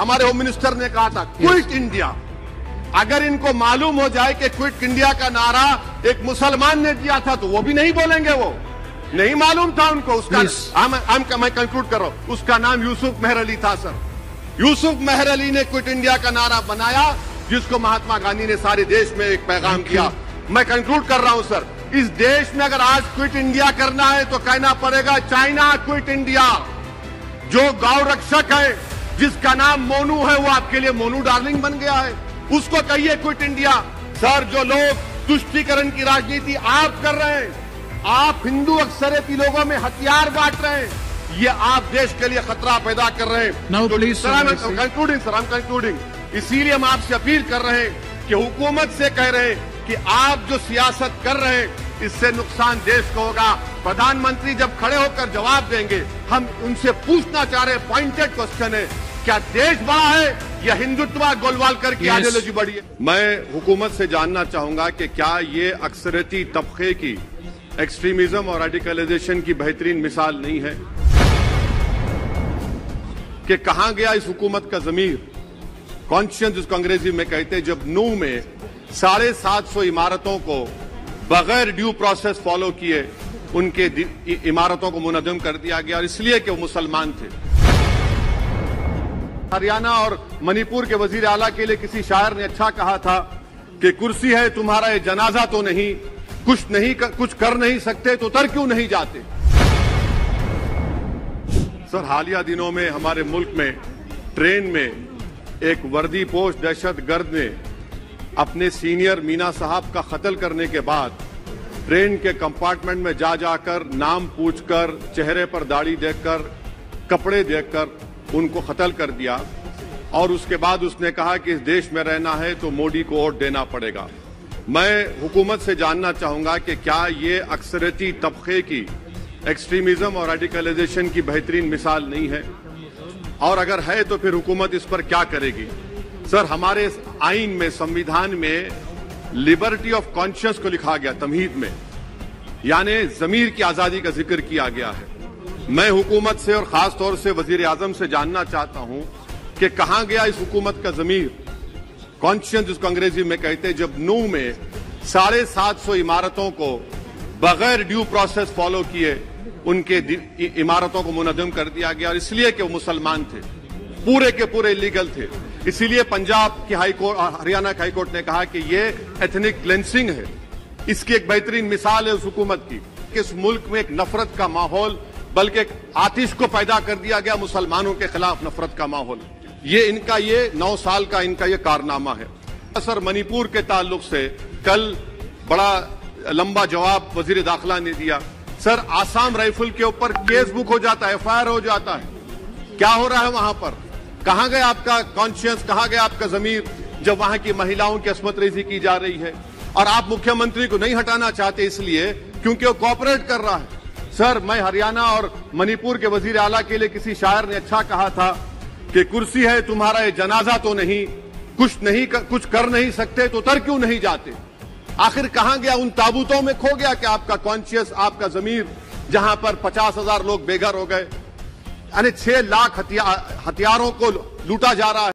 हमारे home minister ने कहा था क्विट इंडिया। अगर इनको मालूम हो जाए कि क्विट इंडिया का नारा एक मुसलमान ने दिया था तो वो भी नहीं बोलेंगे, वो नहीं मालूम था उनको। उसका मैं कंक्लूड कर रहा हूं, उसका नाम यूसुफ मेहर अली था सर। यूसुफ मेहर अली ने क्विट इंडिया का नारा बनाया, जिसको महात्मा गांधी ने सारे देश में एक पैगाम किया। मैं कंक्लूड कर रहा हूं सर, इस देश में अगर आज क्विट इंडिया करना है तो कहना पड़ेगा चाइना क्विट इंडिया। जो गौ रक्षक है जिसका नाम मोनू है, वो आपके लिए मोनू डार्लिंग बन गया है, उसको कहिए क्विट इंडिया। सर, जो लोग तुष्टीकरण की राजनीति आप कर रहे हैं, आप हिंदू अक्सरियती लोगों में हथियार बांट रहे हैं, ये आप देश के लिए खतरा पैदा कर रहे हैं। कंक्लूडिंग, इसीलिए हम आपसे अपील कर रहे हैं कि हुकूमत से कह रहे हैं कि आप जो सियासत कर रहे हैं इससे नुकसान देश को होगा। प्रधानमंत्री जब खड़े होकर जवाब देंगे, हम उनसे पूछना चाह रहे हैं, पॉइंटेड क्वेश्चन है, क्या देश बड़ा है या हिंदुत्व गोलवालकर की आइडियोलॉजी बड़ी है? मैं हुकूमत से जानना चाहूंगा कि क्या ये अक्सरियती तबके की एक्सट्रीमिज्म और रेडिकलाइजेशन की बेहतरीन मिसाल नहीं है कि कहां गया इस हुकूमत का ज़मीर, कॉन्शियंस जिसको अंग्रेजी में कहते हैं, जब नूह में 750 इमारतों को बगैर ड्यू प्रोसेस फॉलो किए उनके इमारतों को मुनज़्ज़म कर दिया गया, और इसलिए कि वो मुसलमान थे। हरियाणा और मणिपुर के वजीर आला के लिए किसी शायर ने अच्छा कहा था कि कुर्सी है तुम्हारा ये जनाजा तो नहीं, कुछ कर नहीं सकते तो उतर क्यों नहीं जाते। सर, हालिया दिनों में हमारे मुल्क में ट्रेन में एक वर्दीपोश दहशतगर्द ने अपने सीनियर मीना साहब का कत्ल करने के बाद ट्रेन के कंपार्टमेंट में जाकर नाम पूछकर, चेहरे पर दाढ़ी देखकर, कपड़े देखकर उनको कत्ल कर दिया, और उसके बाद उसने कहा कि इस देश में रहना है तो मोदी को वोट देना पड़ेगा। मैं हुकूमत से जानना चाहूंगा कि क्या ये अक्सरियती तबके की एक्सट्रीमिज्म और रेडिकलाइजेशन की बेहतरीन मिसाल नहीं है, और अगर है तो फिर हुकूमत इस पर क्या करेगी। सर, हमारे आइन में, संविधान में लिबर्टी ऑफ कॉन्शियस को लिखा गया, तमहीद में, यानी जमीर की आजादी का जिक्र किया गया है। मैं हुकूमत से और खास तौर से वजीर आजम से जानना चाहता हूं कि कहां गया इस हुकूमत का जमीर, कॉन्शियंस जिसको अंग्रेजी में कहते हैं, जब नूह में 750 इमारतों को बगैर ड्यू प्रोसेस फॉलो किए उनके इमारतों को मुनज़्ज़म कर दिया गया, और इसलिए कि वो मुसलमान थे, पूरे के पूरे इलीगल थे। इसीलिए पंजाब की हाईकोर्ट और हरियाणा की हाईकोर्ट ने कहा कि ये एथनिक क्लेंसिंग है। इसकी एक बेहतरीन मिसाल है उस हुकूमत की कि इस मुल्क में एक नफरत का माहौल, बल्कि एक आतिश को पैदा कर दिया गया, मुसलमानों के खिलाफ नफरत का माहौल। ये 9 साल का इनका ये कारनामा है। सर, मणिपुर के ताल्लुक से कल बड़ा लंबा जवाब वजीर दाखिला ने दिया। सर, आसाम राइफल के ऊपर केस बुक हो जाता है, FIR हो जाता है, क्या हो रहा है वहां पर? कहां गया आपका कॉन्शियस, कहां गया आपका जमीर, जब वहां की महिलाओं की अस्मत रेजी की जा रही है? और आप मुख्यमंत्री को नहीं हटाना चाहते इसलिए क्योंकि वो कोऑपरेट कर रहा है। सर, मैं हरियाणा और मणिपुर के वजीर आला के लिए किसी शायर ने अच्छा कहा था कि कुर्सी है तुम्हारा ये जनाजा तो नहीं, कुछ कर नहीं सकते तो उतर क्यों नहीं जाते। आखिर कहां गया, उन ताबूतों में खो गया कि आपका कॉन्शियस, आपका जमीर, जहां पर 50,000 लोग बेघर हो गए, यानी 6 लाख हथियारों को लूटा जा रहा है।